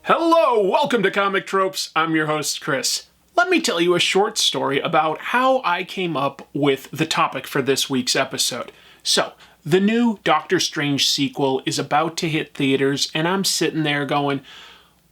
Hello, welcome to Comic Tropes. I'm your host, Chris. Let me tell you a short story about how I came up with the topic for this week's episode. So, the new Doctor Strange sequel is about to hit theaters, and I'm sitting there going,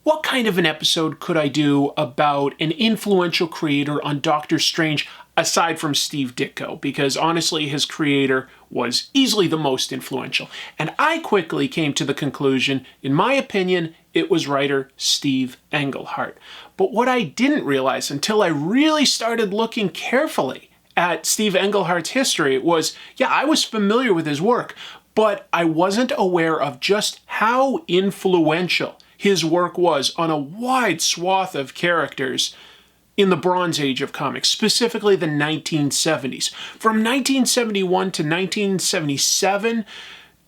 what kind of an episode could I do about an influential creator on Doctor Strange aside from Steve Ditko? Because honestly, his creator was easily the most influential. And I quickly came to the conclusion, in my opinion, it was writer Steve Englehart. But what I didn't realize until I really started looking carefully at Steve Englehart's history was, I was familiar with his work, but I wasn't aware of just how influential his work was on a wide swath of characters in the Bronze Age of comics, specifically the 1970s. From 1971 to 1977,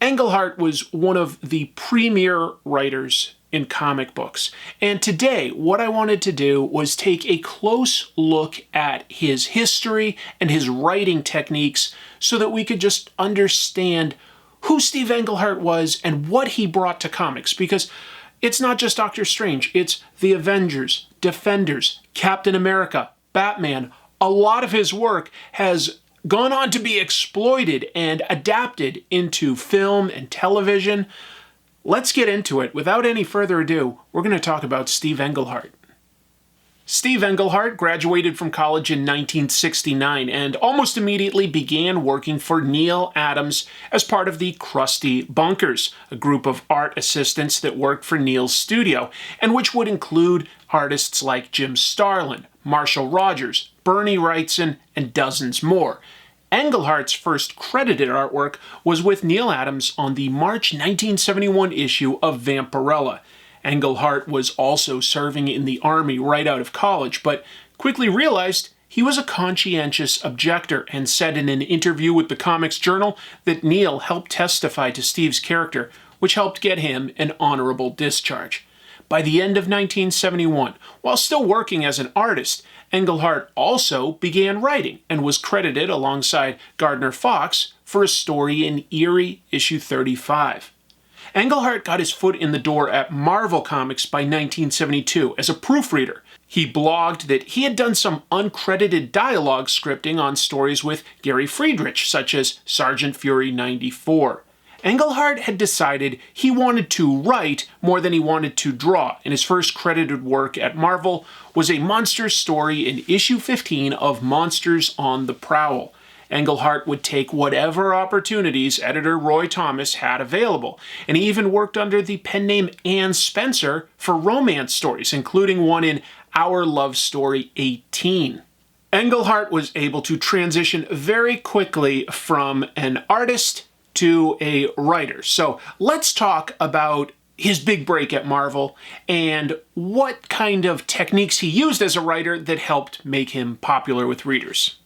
Englehart was one of the premier writers in comic books. And today, what I wanted to do was take a close look at his history and his writing techniques so that we could just understand who Steve Englehart was and what he brought to comics. Because it's not just Doctor Strange, it's the Avengers, Defenders, Captain America, Batman. A lot of his work has gone on to be exploited and adapted into film and television. Let's get into it. Without any further ado, we're going to talk about Steve Englehart. Steve Englehart graduated from college in 1969 and almost immediately began working for Neal Adams as part of the Krusty Bunkers, a group of art assistants that worked for Neal's studio, and which would include artists like Jim Starlin, Marshall Rogers, Bernie Wrightson, and dozens more. Englehart's first credited artwork was with Neal Adams on the March 1971 issue of Vampirella. Englehart was also serving in the Army right out of college, but quickly realized he was a conscientious objector and said in an interview with the Comics Journal that Neal helped testify to Steve's character, which helped get him an honorable discharge. By the end of 1971, while still working as an artist, Englehart also began writing and was credited alongside Gardner Fox for a story in Eerie issue 35. Englehart got his foot in the door at Marvel Comics by 1972 as a proofreader. He blogged that he had done some uncredited dialogue scripting on stories with Gary Friedrich, such as Sergeant Fury 94. Englehart had decided he wanted to write more than he wanted to draw, and his first credited work at Marvel was a monsters story in issue 15 of Monsters on the Prowl. Englehart would take whatever opportunities editor Roy Thomas had available, and he even worked under the pen name Ann Spencer for romance stories, including one in Our Love Story 18. Englehart was able to transition very quickly from an artist to a writer. So let's talk about his big break at Marvel and what kind of techniques he used as a writer that helped make him popular with readers.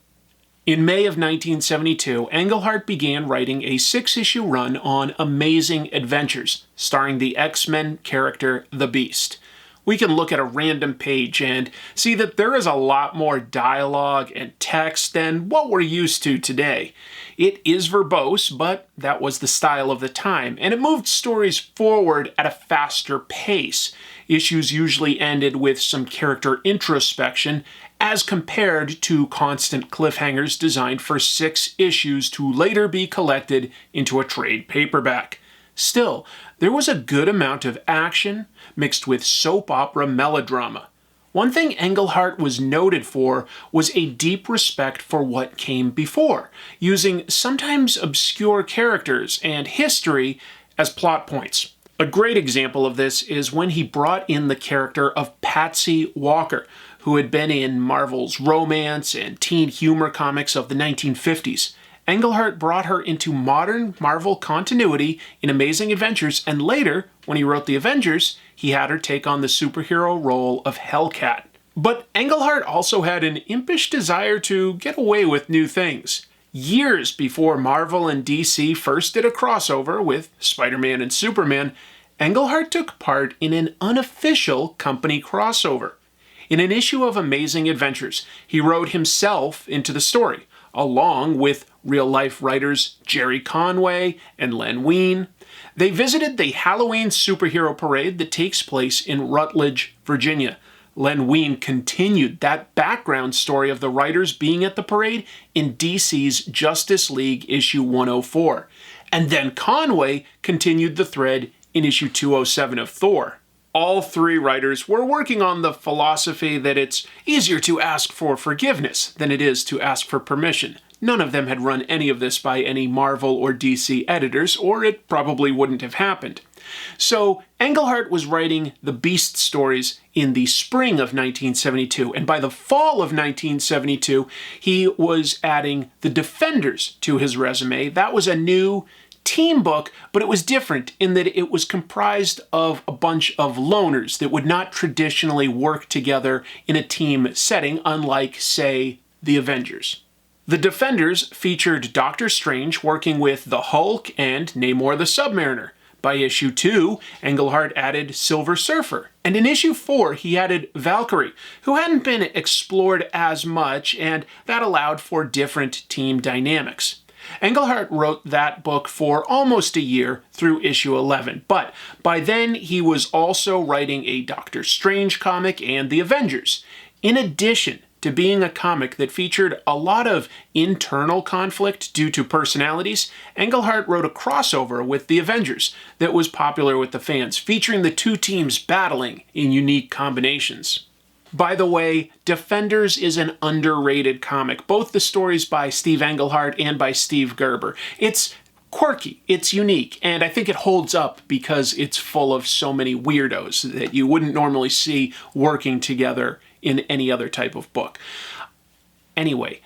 In May of 1972, Englehart began writing a 6-issue run on Amazing Adventures, starring the X-Men character The Beast. We can look at a random page and see that there is a lot more dialogue and text than what we're used to today. It is verbose, but that was the style of the time, and it moved stories forward at a faster pace. Issues usually ended with some character introspection, as compared to constant cliffhangers designed for 6 issues to later be collected into a trade paperback. Still, there was a good amount of action mixed with soap opera melodrama. One thing Englehart was noted for was a deep respect for what came before, using sometimes obscure characters and history as plot points. A great example of this is when he brought in the character of Patsy Walker, who had been in Marvel's romance and teen humor comics of the 1950s. Englehart brought her into modern Marvel continuity in Amazing Adventures, and later, when he wrote the Avengers, he had her take on the superhero role of Hellcat. But Englehart also had an impish desire to get away with new things. Years before Marvel and DC first did a crossover with Spider-Man and Superman, Englehart took part in an unofficial company crossover. In an issue of Amazing Adventures, he wrote himself into the story, along with real-life writers Jerry Conway and Len Wein. They visited the Halloween superhero parade that takes place in Rutledge, Virginia. Len Wein continued that background story of the writers being at the parade in DC's Justice League issue 104. And then Conway continued the thread in issue 207 of Thor. All three writers were working on the philosophy that it's easier to ask for forgiveness than it is to ask for permission. None of them had run any of this by any Marvel or DC editors, or it probably wouldn't have happened. So Englehart was writing the Beast stories in the spring of 1972, and by the fall of 1972, he was adding the Defenders to his resume. That was a new team book, but it was different in that it was comprised of a bunch of loners that would not traditionally work together in a team setting, unlike, say, the Avengers. The Defenders featured Doctor Strange working with the Hulk and Namor the Submariner. By issue 2, Englehart added Silver Surfer. And in issue 4, he added Valkyrie, who hadn't been explored as much, and that allowed for different team dynamics. Englehart wrote that book for almost a year through issue 11, but by then he was also writing a Doctor Strange comic and the Avengers. In addition to being a comic that featured a lot of internal conflict due to personalities, Englehart wrote a crossover with the Avengers that was popular with the fans, featuring the two teams battling in unique combinations. By the way, Defenders is an underrated comic, both the stories by Steve Englehart and by Steve Gerber. It's quirky, it's unique, and I think it holds up because it's full of so many weirdos that you wouldn't normally see working together in any other type of book. Anyway,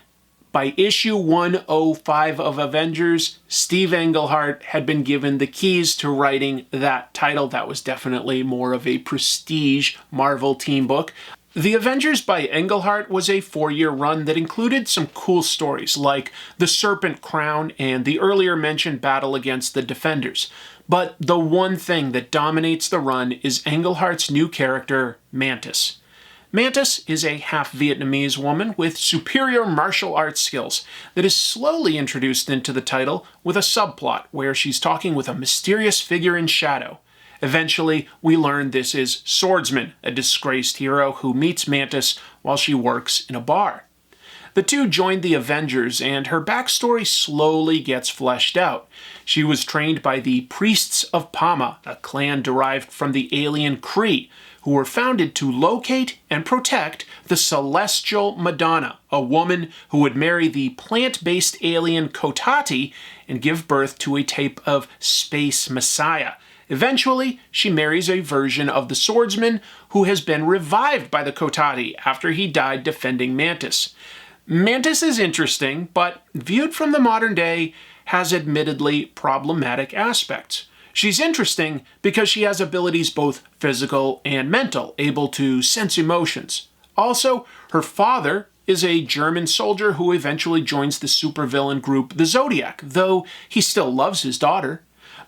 by issue 105 of Avengers, Steve Englehart had been given the keys to writing that title. That was definitely more of a prestige Marvel team book. The Avengers by Englehart was a 4-year run that included some cool stories like the Serpent Crown and the earlier mentioned battle against the Defenders. But the one thing that dominates the run is Englehart's new character, Mantis. Mantis is a half-Vietnamese woman with superior martial arts skills that is slowly introduced into the title with a subplot where she's talking with a mysterious figure in shadow. Eventually, we learn this is Swordsman, a disgraced hero who meets Mantis while she works in a bar. The two joined the Avengers, and her backstory slowly gets fleshed out. She was trained by the Priests of Pama, a clan derived from the alien Kree, who were founded to locate and protect the Celestial Madonna, a woman who would marry the plant-based alien Kotati and give birth to a type of space messiah. Eventually, she marries a version of the Swordsman who has been revived by the Kotati after he died defending Mantis. Mantis is interesting, but viewed from the modern day, has admittedly problematic aspects. She's interesting because she has abilities both physical and mental, able to sense emotions. Also, her father is a German soldier who eventually joins the supervillain group the Zodiac, though he still loves his daughter.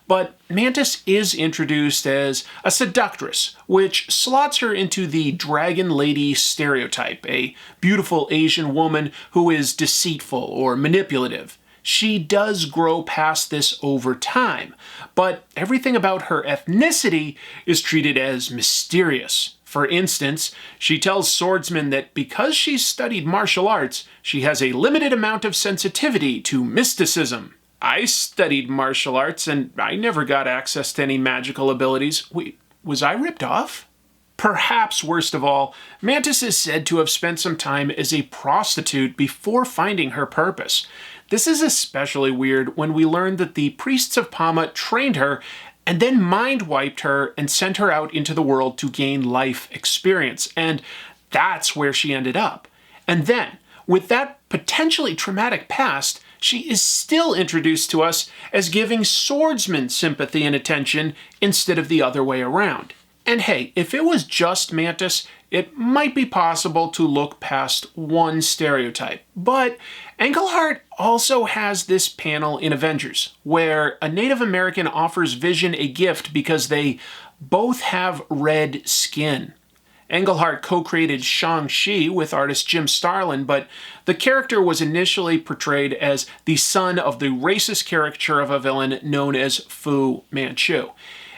But Mantis is introduced as a seductress, which slots her into the dragon lady stereotype, a beautiful Asian woman who is deceitful or manipulative. She does grow past this over time, but everything about her ethnicity is treated as mysterious. For instance, she tells Swordsman that because she's studied martial arts, she has a limited amount of sensitivity to mysticism. I studied martial arts and I never got access to any magical abilities. Wait, was I ripped off? Perhaps worst of all, Mantis is said to have spent some time as a prostitute before finding her purpose. This is especially weird when we learn that the Priests of Pama trained her and then mind-wiped her and sent her out into the world to gain life experience. And that's where she ended up. And then, with that potentially traumatic past, she is still introduced to us as giving Swordsman sympathy and attention instead of the other way around. And hey, if it was just Mantis, it might be possible to look past one stereotype. But Englehart also has this panel in Avengers, where a Native American offers Vision a gift because they both have red skin. Englehart co-created Shang-Chi with artist Jim Starlin, but the character was initially portrayed as the son of the racist caricature of a villain known as Fu Manchu.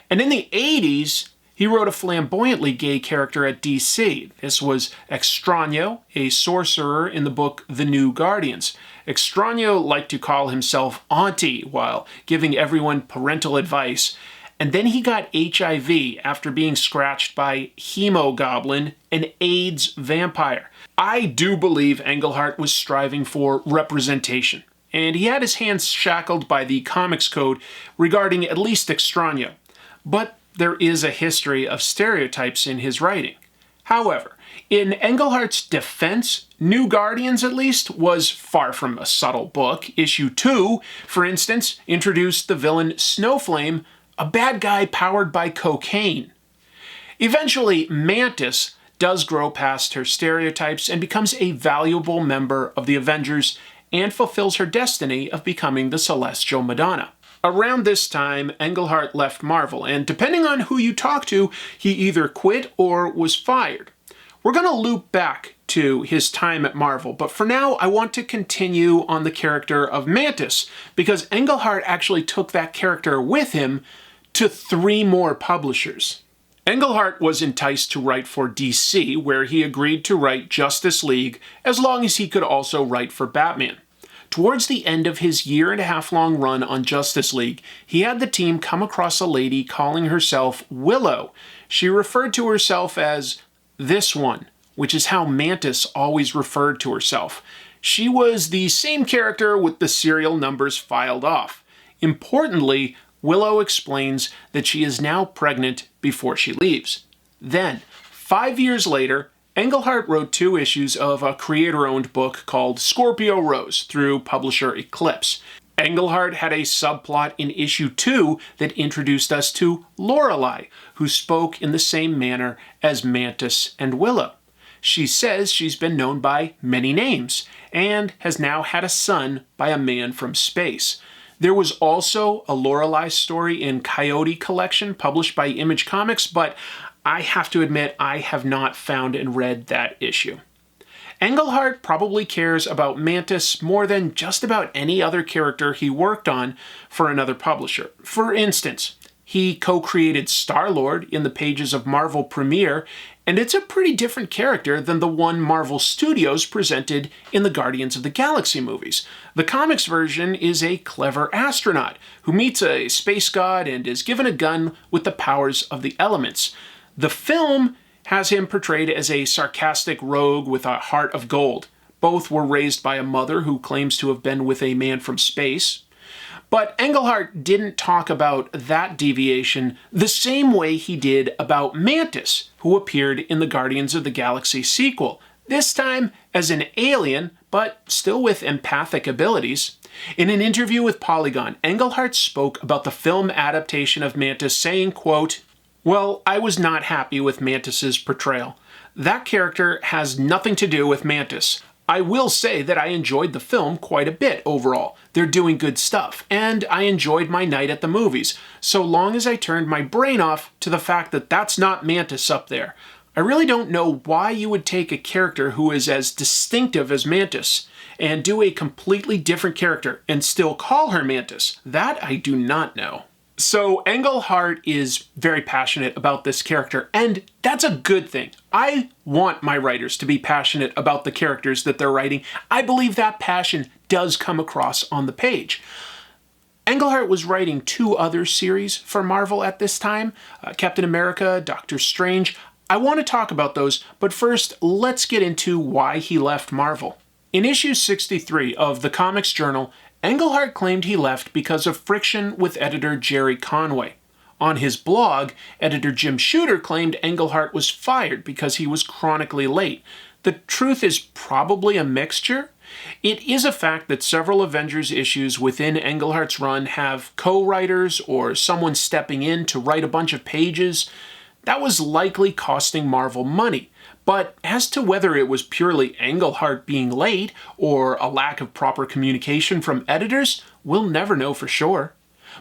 And in the 80s, he wrote a flamboyantly gay character at DC. This was Extraño, a sorcerer in the book The New Guardians. Extraño liked to call himself Auntie while giving everyone parental advice. And then he got HIV after being scratched by Hemogoblin, an AIDS vampire. I do believe Englehart was striving for representation, and he had his hands shackled by the Comics Code regarding at least Extraño. But there is a history of stereotypes in his writing. However, in Englehart's defense, New Guardians, at least, was far from a subtle book. Issue 2, for instance, introduced the villain Snowflame, a bad guy powered by cocaine. Eventually, Mantis does grow past her stereotypes and becomes a valuable member of the Avengers and fulfills her destiny of becoming the Celestial Madonna. Around this time, Englehart left Marvel, and depending on who you talk to, he either quit or was fired. We're going to loop back to his time at Marvel, but for now, I want to continue on the character of Mantis, because Englehart actually took that character with him to 3 more publishers. Englehart was enticed to write for DC, where he agreed to write Justice League as long as he could also write for Batman. Towards the end of his year-and-a-half-long run on Justice League, he had the team come across a lady calling herself Willow. She referred to herself as this one, which is how Mantis always referred to herself. She was the same character with the serial numbers filed off. Importantly, Willow explains that she is now pregnant before she leaves. Then, 5 years later, Englehart wrote 2 issues of a creator-owned book called Scorpio Rose through publisher Eclipse. Englehart had a subplot in issue 2 that introduced us to Lorelei, who spoke in the same manner as Mantis and Willow. She says she's been known by many names, and has now had a son by a man from space. There was also a Lorelei story in Coyote Collection published by Image Comics, but I have to admit I have not found and read that issue. Englehart probably cares about Mantis more than just about any other character he worked on for another publisher. For instance, he co-created Star-Lord in the pages of Marvel Premiere, and it's a pretty different character than the one Marvel Studios presented in the Guardians of the Galaxy movies. The comics version is a clever astronaut who meets a space god and is given a gun with the powers of the elements. The film has him portrayed as a sarcastic rogue with a heart of gold. Both were raised by a mother who claims to have been with a man from space. But Englehart didn't talk about that deviation the same way he did about Mantis, who appeared in the Guardians of the Galaxy sequel, this time as an alien, but still with empathic abilities. In an interview with Polygon, Englehart spoke about the film adaptation of Mantis, saying, quote, "Well, I was not happy with Mantis's portrayal. That character has nothing to do with Mantis. I will say that I enjoyed the film quite a bit overall. They're doing good stuff, and I enjoyed my night at the movies, so long as I turned my brain off to the fact that that's not Mantis up there. I really don't know why you would take a character who is as distinctive as Mantis and do a completely different character and still call her Mantis. That I do not know." So Englehart is very passionate about this character, and that's a good thing. I want my writers to be passionate about the characters that they're writing. I believe that passion does come across on the page. Englehart was writing 2 other series for Marvel at this time, Captain America, Doctor Strange. I want to talk about those, but first, let's get into why he left Marvel. In issue 63 of the Comics Journal, Englehart claimed he left because of friction with editor Jerry Conway. On his blog, editor Jim Shooter claimed Englehart was fired because he was chronically late. The truth is probably a mixture. It is a fact that several Avengers issues within Englehart's run have co-writers or someone stepping in to write a bunch of pages. That was likely costing Marvel money. But as to whether it was purely Englehart being late or a lack of proper communication from editors, we'll never know for sure.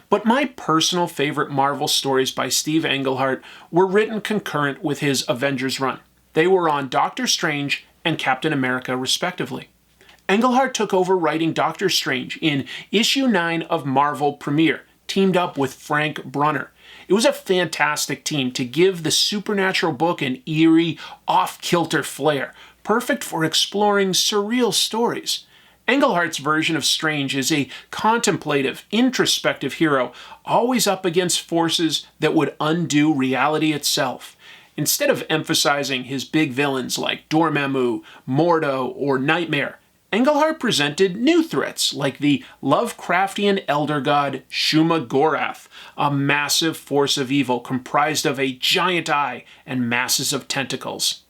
But my personal favorite Marvel stories by Steve Englehart were written concurrent with his Avengers run. They were on Doctor Strange and Captain America, respectively. Englehart took over writing Doctor Strange in issue 9 of Marvel Premiere, teamed up with Frank Brunner. It was a fantastic team to give the supernatural book an eerie, off-kilter flair, perfect for exploring surreal stories. Englehart's version of Strange is a contemplative, introspective hero, always up against forces that would undo reality itself. Instead of emphasizing his big villains like Dormammu, Mordo, or Nightmare, Englehart presented new threats like the Lovecraftian elder god Shuma-Gorath, a massive force of evil comprised of a giant eye and masses of tentacles.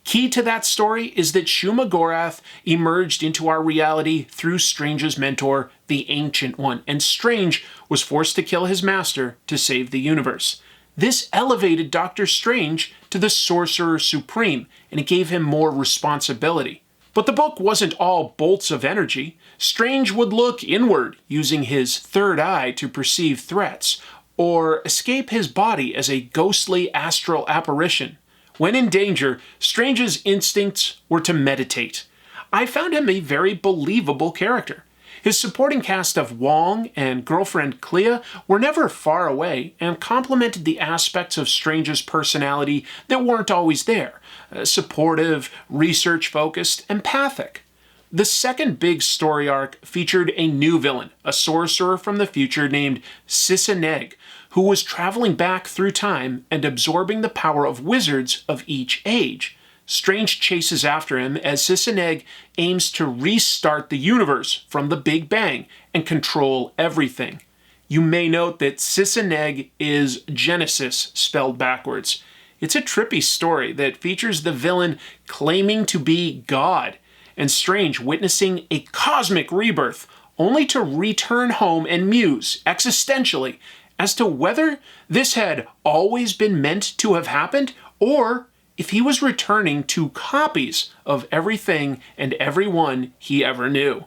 Key to that story is that Shuma-Gorath emerged into our reality through Strange's mentor, the Ancient One, and Strange was forced to kill his master to save the universe. This elevated Doctor Strange to the Sorcerer Supreme, and it gave him more responsibility. But the book wasn't all bolts of energy. Strange would look inward, using his third eye to perceive threats, or escape his body as a ghostly astral apparition. When in danger, Strange's instincts were to meditate. I found him a very believable character. His supporting cast of Wong and girlfriend Clea were never far away and complemented the aspects of Strange's personality that weren't always there. Supportive, research-focused, empathic. The second big story arc featured a new villain, a sorcerer from the future named Sissaneg, who was traveling back through time and absorbing the power of wizards of each age. Strange chases after him as Sissaneg aims to restart the universe from the Big Bang and control everything. You may note that Sissaneg is Genesis spelled backwards. It's a trippy story that features the villain claiming to be God, and Strange witnessing a cosmic rebirth, only to return home and muse existentially as to whether this had always been meant to have happened, or if he was returning to copies of everything and everyone he ever knew.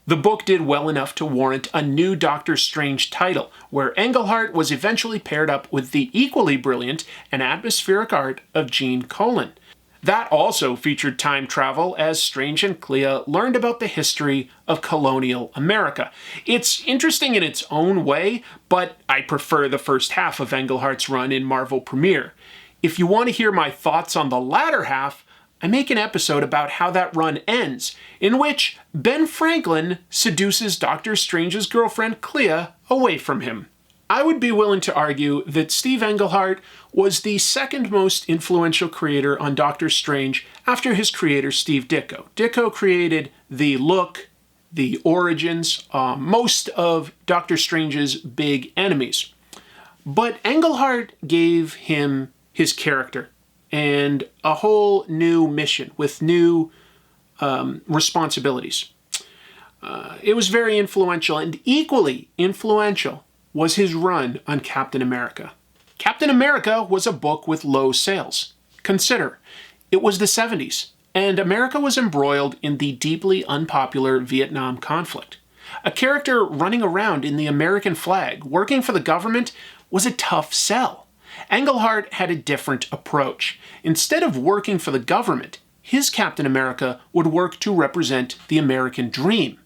The book did well enough to warrant a new Doctor Strange title, where Englehart was eventually paired up with the equally brilliant and atmospheric art of Gene Colan. That also featured time travel as Strange and Clea learned about the history of colonial America. It's interesting in its own way, but I prefer the first half of Englehart's run in Marvel Premiere. If you want to hear my thoughts on the latter half, I make an episode about how that run ends, in which Ben Franklin seduces Doctor Strange's girlfriend Clea away from him. I would be willing to argue that Steve Englehart was the second most influential creator on Doctor Strange after his creator Steve Ditko. Ditko created the look, the origins, most of Doctor Strange's big enemies. But Englehart gave him his character and a whole new mission with new responsibilities. It was very influential, and equally influential was his run on Captain America. Captain America was a book with low sales. Consider, it was the 70s, and America was embroiled in the deeply unpopular Vietnam conflict. A character running around in the American flag, working for the government, was a tough sell. Englehart had a different approach. Instead of working for the government, his Captain America would work to represent the American dream.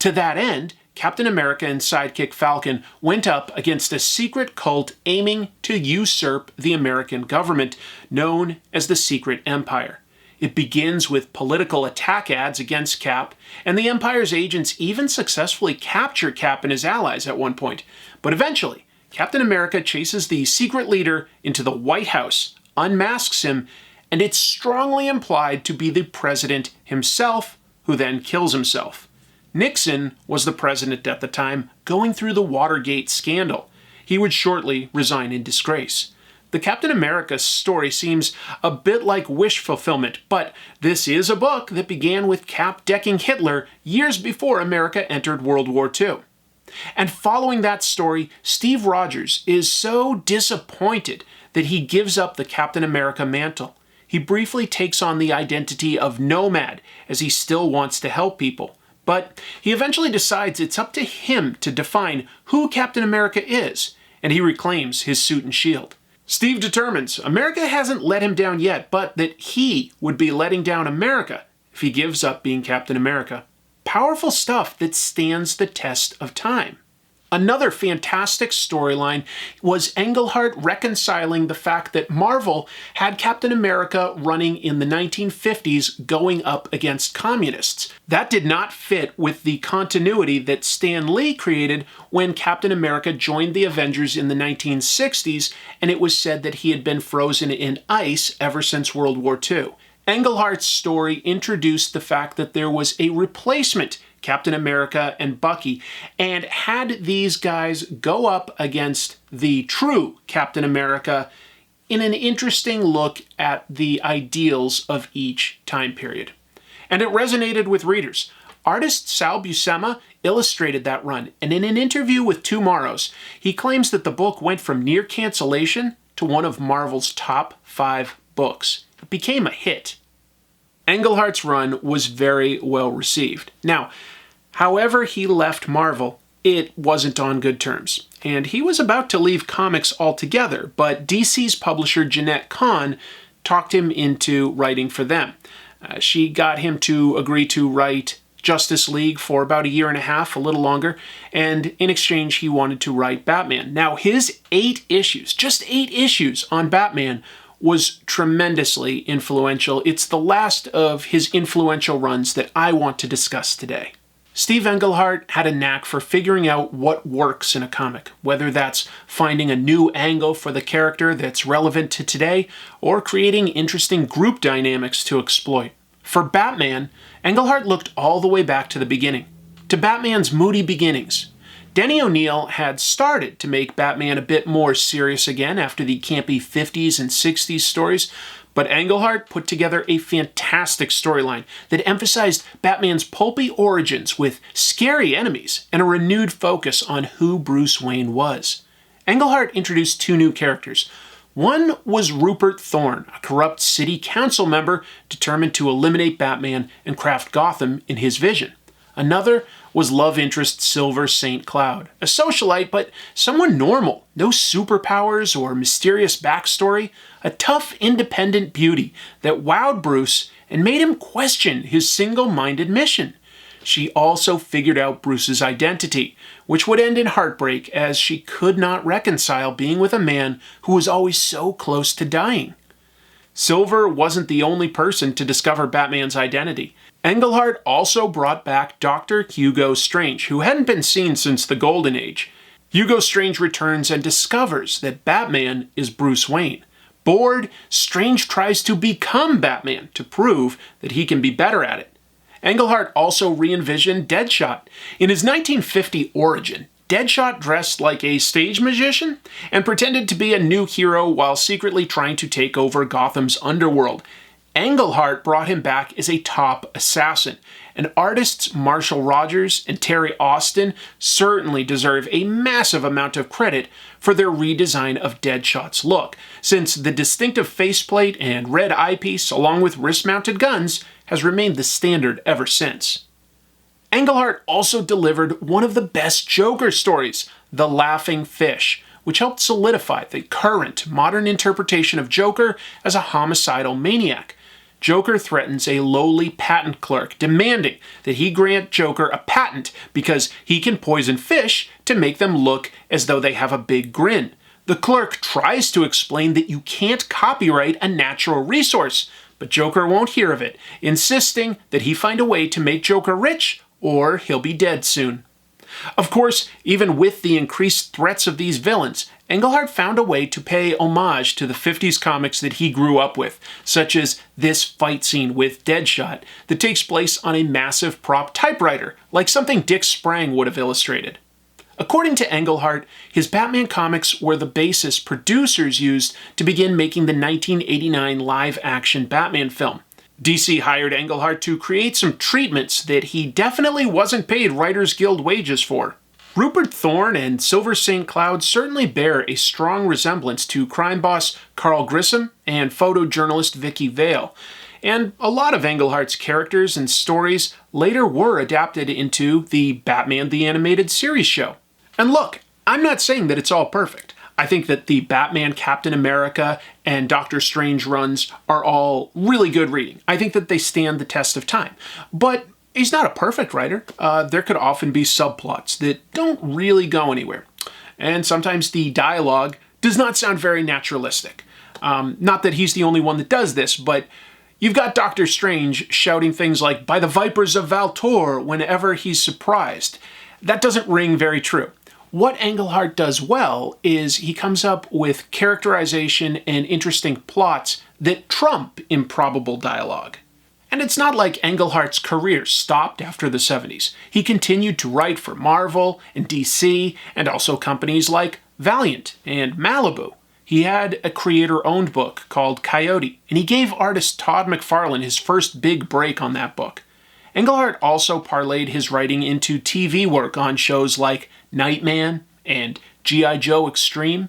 To that end, Captain America and sidekick Falcon went up against a secret cult aiming to usurp the American government, known as the Secret Empire. It begins with political attack ads against Cap, and the Empire's agents even successfully capture Cap and his allies at one point. But eventually, Captain America chases the secret leader into the White House, unmasks him, and it's strongly implied to be the president himself, who then kills himself. Nixon was the president at the time, going through the Watergate scandal. He would shortly resign in disgrace. The Captain America story seems a bit like wish fulfillment, but this is a book that began with Cap decking Hitler years before America entered World War II. And following that story, Steve Rogers is so disappointed that he gives up the Captain America mantle. He briefly takes on the identity of Nomad, as he still wants to help people. But he eventually decides it's up to him to define who Captain America is, and he reclaims his suit and shield. Steve determines America hasn't let him down yet, but that he would be letting down America if he gives up being Captain America. Powerful stuff that stands the test of time. Another fantastic storyline was Englehart reconciling the fact that Marvel had Captain America running in the 1950s going up against communists. That did not fit with the continuity that Stan Lee created when Captain America joined the Avengers in the 1960s, and it was said that he had been frozen in ice ever since World War II. Englehart's story introduced the fact that there was a replacement Captain America and Bucky, and had these guys go up against the true Captain America in an interesting look at the ideals of each time period. And it resonated with readers. Artist Sal Buscema illustrated that run, and in an interview with Tomorrow's, he claims that the book went from near cancellation to one of Marvel's top 5 books. It became a hit. Englehart's run was very well received. Now, however he left Marvel, it wasn't on good terms. And he was about to leave comics altogether, but DC's publisher Jeanette Kahn talked him into writing for them. She got him to agree to write Justice League for about a year and a half, a little longer, and in exchange he wanted to write Batman. Now his 8 issues, just 8 issues on Batman, was tremendously influential. It's the last of his influential runs that I want to discuss today. Steve Englehart had a knack for figuring out what works in a comic, whether that's finding a new angle for the character that's relevant to today, or creating interesting group dynamics to exploit. For Batman, Englehart looked all the way back to the beginning, to Batman's moody beginnings. Denny O'Neil had started to make Batman a bit more serious again after the campy 50s and 60s stories, but Englehart put together a fantastic storyline that emphasized Batman's pulpy origins with scary enemies and a renewed focus on who Bruce Wayne was. Englehart introduced 2 new characters. One was Rupert Thorne, a corrupt city council member determined to eliminate Batman and craft Gotham in his vision. Another was love interest Silver St. Cloud, a socialite but someone normal, no superpowers or mysterious backstory, a tough, independent beauty that wowed Bruce and made him question his single-minded mission. She also figured out Bruce's identity, which would end in heartbreak as she could not reconcile being with a man who was always so close to dying. Silver wasn't the only person to discover Batman's identity. Englehart also brought back Dr. Hugo Strange, who hadn't been seen since the Golden Age. Hugo Strange returns and discovers that Batman is Bruce Wayne. Bored, Strange tries to become Batman to prove that he can be better at it. Englehart also re-envisioned Deadshot. In his 1950 origin, Deadshot dressed like a stage magician and pretended to be a new hero while secretly trying to take over Gotham's underworld. Englehart brought him back as a top assassin, and artists Marshall Rogers and Terry Austin certainly deserve a massive amount of credit for their redesign of Deadshot's look, since the distinctive faceplate and red eyepiece, along with wrist-mounted guns, has remained the standard ever since. Englehart also delivered one of the best Joker stories, The Laughing Fish, which helped solidify the current modern interpretation of Joker as a homicidal maniac. Joker threatens a lowly patent clerk, demanding that he grant Joker a patent because he can poison fish to make them look as though they have a big grin. The clerk tries to explain that you can't copyright a natural resource, but Joker won't hear of it, insisting that he find a way to make Joker rich or he'll be dead soon. Of course, even with the increased threats of these villains, Englehart found a way to pay homage to the 50s comics that he grew up with, such as this fight scene with Deadshot that takes place on a massive prop typewriter, like something Dick Sprang would have illustrated. According to Englehart, his Batman comics were the basis producers used to begin making the 1989 live-action Batman film. DC hired Englehart to create some treatments that he definitely wasn't paid Writers Guild wages for. Rupert Thorne and Silver St. Cloud certainly bear a strong resemblance to crime boss Carl Grissom and photojournalist Vicky Vale, and a lot of Englehart's characters and stories later were adapted into the Batman the Animated Series show. And look, I'm not saying that it's all perfect. I think that the Batman, Captain America, and Doctor Strange runs are all really good reading. I think that they stand the test of time. But he's not a perfect writer. There could often be subplots that don't really go anywhere. And sometimes the dialogue does not sound very naturalistic. Not that he's the only one that does this, but you've got Doctor Strange shouting things like, "By the vipers of Valtor," whenever he's surprised. That doesn't ring very true. What Englehart does well is he comes up with characterization and interesting plots that trump improbable dialogue. And it's not like Englehart's career stopped after the 70s. He continued to write for Marvel and DC and also companies like Valiant and Malibu. He had a creator-owned book called Coyote, and he gave artist Todd McFarlane his first big break on that book. Englehart also parlayed his writing into TV work on shows like Nightman and G.I. Joe Extreme.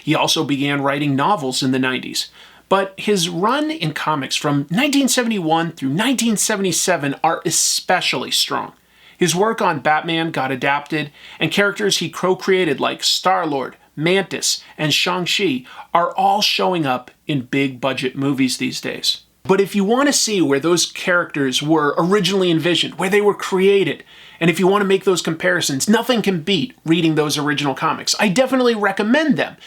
He also began writing novels in the 90s. But his run in comics from 1971 through 1977 are especially strong. His work on Batman got adapted, and characters he co-created like Star-Lord, Mantis, and Shang-Chi are all showing up in big-budget movies these days. But if you want to see where those characters were originally envisioned, where they were created, and if you want to make those comparisons, nothing can beat reading those original comics. I definitely recommend them.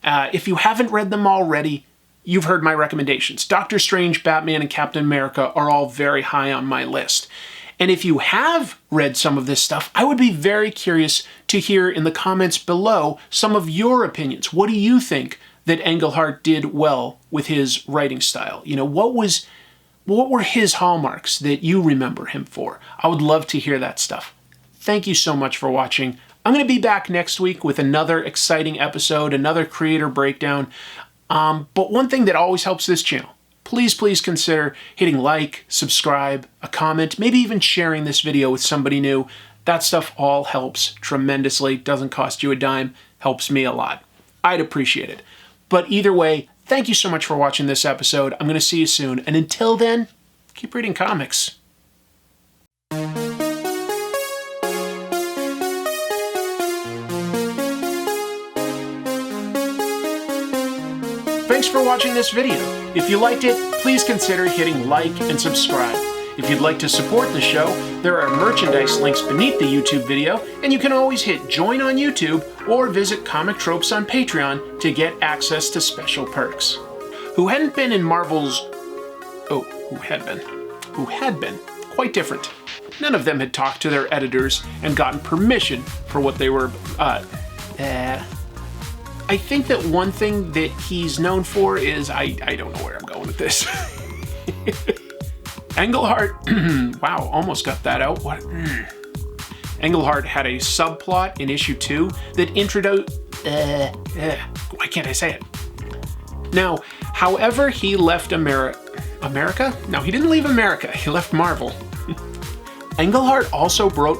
If you haven't read them already, you've heard my recommendations. Doctor Strange, Batman, and Captain America are all very high on my list. And if you have read some of this stuff, I would be very curious to hear in the comments below some of your opinions. What do you think that Englehart did well with his writing style? You know, what were his hallmarks that you remember him for? I would love to hear that stuff. Thank you so much for watching. I'm going to be back next week with another exciting episode, another creator breakdown. But one thing that always helps this channel, please consider hitting like, subscribe, a comment, maybe even sharing this video with somebody new. That stuff all helps tremendously, doesn't cost you a dime, helps me a lot. I'd appreciate it. But either way, thank you so much for watching this episode. I'm going to see you soon. And until then, keep reading comics. Thanks for watching this video. If you liked it, please consider hitting like and subscribe. If you'd like to support the show, there are merchandise links beneath the YouTube video, and you can always hit join on YouTube or visit Comic Tropes on Patreon to get access to special perks. Who hadn't been in Marvel's... Oh, who had been. Quite different. None of them had talked to their editors and gotten permission for what they were... I think that one thing that he's known for is... I don't know where I'm going with this. Englehart, wow, almost got that out. What? Englehart had a subplot in issue 2 that introduced... why can't I say it? Now, however he left America? No, he didn't leave America. He left Marvel. Englehart also brought